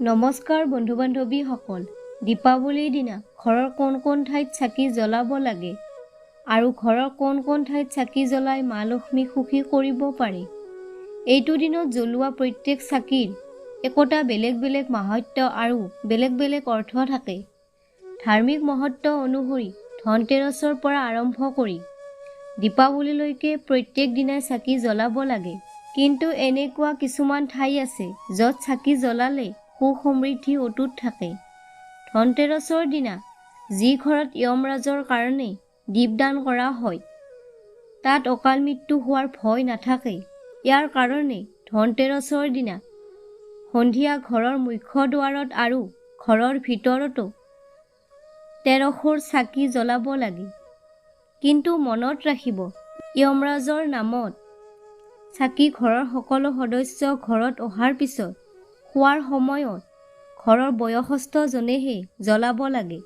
নমস্কাৰ বন্ধু বান্ধৱীসকল। দীপাৱলীৰ দিনা ঘৰৰ কোন ঠাইত চাকি জ্বলাব লাগে আৰু ঘৰৰ কোন ঠাইত চাকি জ্বলাই মা লক্ষ্মীক সুখী কৰিব পাৰি। এইটো দিনত জ্বলোৱা প্ৰত্যেক চাকিৰ একোটা বেলেগ মাহাত্ম্য আৰু বেলেগ অৰ্থ থাকে। ধাৰ্মিক মহত্ব অনুসৰি ধনতেৰছৰ পৰা আৰম্ভ কৰি দীপাৱলীলৈকে প্ৰত্যেক দিনাই চাকি জ্বলাব লাগে। কিন্তু এনেকুৱা কিছুমান ঠাই আছে য'ত চাকি জ্বলালে সুখ সমৃদ্ধি অটুট থাকে। ধনতেৰছৰ দিনা যি ঘৰত যমৰাজৰ কাৰণে দীপদান কৰা হয় তাত অকাল মৃত্যু হোৱাৰ ভয় নাথাকে। ইয়াৰ কাৰণে ধনতেৰছৰ দিনা সন্ধিয়া ঘৰৰ মুখ্য দুৱাৰত আৰু ঘৰৰ ভিতৰতো 13 চাকি জ্বলাব লাগে। কিন্তু মনত ৰাখিব, যমৰাজৰ নামত চাকি ঘৰৰ সকলো সদস্য ঘৰত অহাৰ পিছত খোৱাৰ সময়ত ঘৰৰ বয়সস্থ জনেহে জ্বলাব লাগে।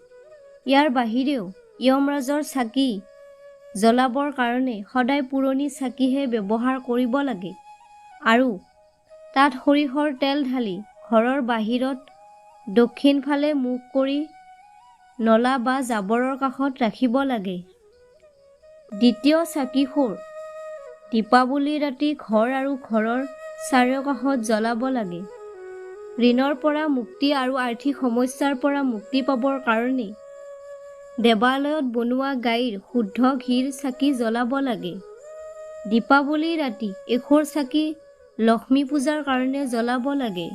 ইয়াৰ বাহিৰেও যমৰাজৰ চাকি জ্বলাবৰ কাৰণে সদায় পুৰণি চাকিহে ব্যৱহাৰ কৰিব লাগে আৰু তাত সৰিয়হৰ তেল ঢালি ঘৰৰ বাহিৰত দক্ষিণ ফালে মুখ কৰি নলা বা জাবৰৰ কাষত ৰাখিব লাগে। দ্বিতীয় চাকিখোৰ দীপাৱলীৰ ৰাতি ঘৰ আৰু ঘৰৰ চাৰিওকাষত জ্বলাব লাগে। ঋণৰ পৰা মুক্তি আৰু আৰ্থিক সমস্যাৰ পৰা মুক্তি পাবৰ কাৰণে দেৱালয়ত বনোৱা গাইৰ শুদ্ধ ঘিৰ চাকি জ্বলাব লাগে। দীপাৱলীৰ ৰাতি এশৰ চাকি লক্ষ্মী পূজাৰ কাৰণে জ্বলাব লাগে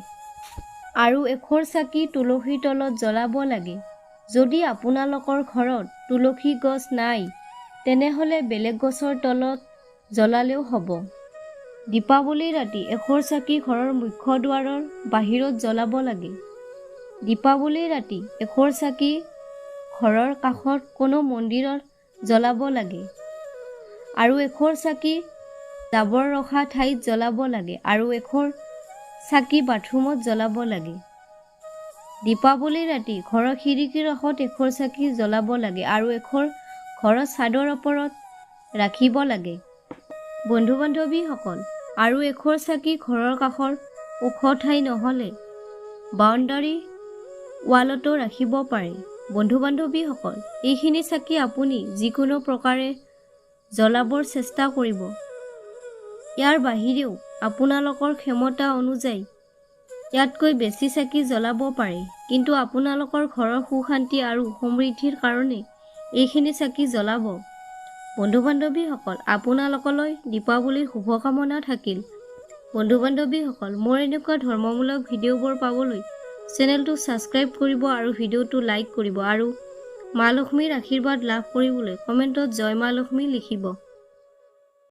আৰু এশৰ চাকি তুলসীৰ তলত জ্বলাব লাগে। যদি আপোনালোকৰ ঘৰত তুলসী গছ নাই তেনেহ'লে বেলেগ গছৰ তলত জ্বলালেও হ'ব। দীপাৱলীৰ ৰাতি এশৰ চাকি ঘৰৰ মুখ্য দুৱাৰৰ বাহিৰত জ্বলাব লাগে। দীপাৱলীৰ ৰাতি এশৰ চাকি ঘৰৰ কাষত কোনো মন্দিৰত জ্বলাব লাগে আৰু এশৰ চাকি জাবৰ ৰখা ঠাইত জ্বলাব লাগে আৰু এশৰ চাকি বাথৰুমত জ্বলাব লাগে। দীপাৱলীৰ ৰাতি ঘৰৰ খিৰিকীৰ কাষত এশৰ চাকি জ্বলাব লাগে আৰু এশৰ ঘৰৰ চাদৰ ওপৰত ৰাখিব লাগে। বন্ধু বান্ধৱীসকল, আৰু এশৰ চাকি ঘৰৰ কাষৰ ওখ ঠাই নহ'লে বাউণ্ডাৰী ৱালতো ৰাখিব পাৰে। বন্ধু বান্ধৱীসকল, এইখিনি চাকি আপুনি যিকোনো প্ৰকাৰে জ্বলাবৰ চেষ্টা কৰিব। ইয়াৰ বাহিৰেও আপোনালোকৰ ক্ষমতা অনুযায়ী ইয়াতকৈ বেছি চাকি জ্বলাব পাৰে, কিন্তু আপোনালোকৰ ঘৰৰ সুখ শান্তি আৰু সমৃদ্ধিৰ কাৰণে এইখিনি চাকি জ্বলাব। বন্ধু বান্ধৱীসকল, আপোনালোকলৈ দীপাৱলীৰ শুভকামনা থাকিল। বন্ধু বান্ধৱীসকল, মোৰ এনেকুৱা ধৰ্মমূলক ভিডিঅ'বোৰ পাবলৈ চেনেলটো ছাবস্ক্ৰাইব কৰিব আৰু ভিডিঅ'টো লাইক কৰিব আৰু মা লক্ষ্মীৰ আশীৰ্বাদ লাভ কৰিবলৈ কমেণ্টত জয় মা লক্ষ্মী লিখিব।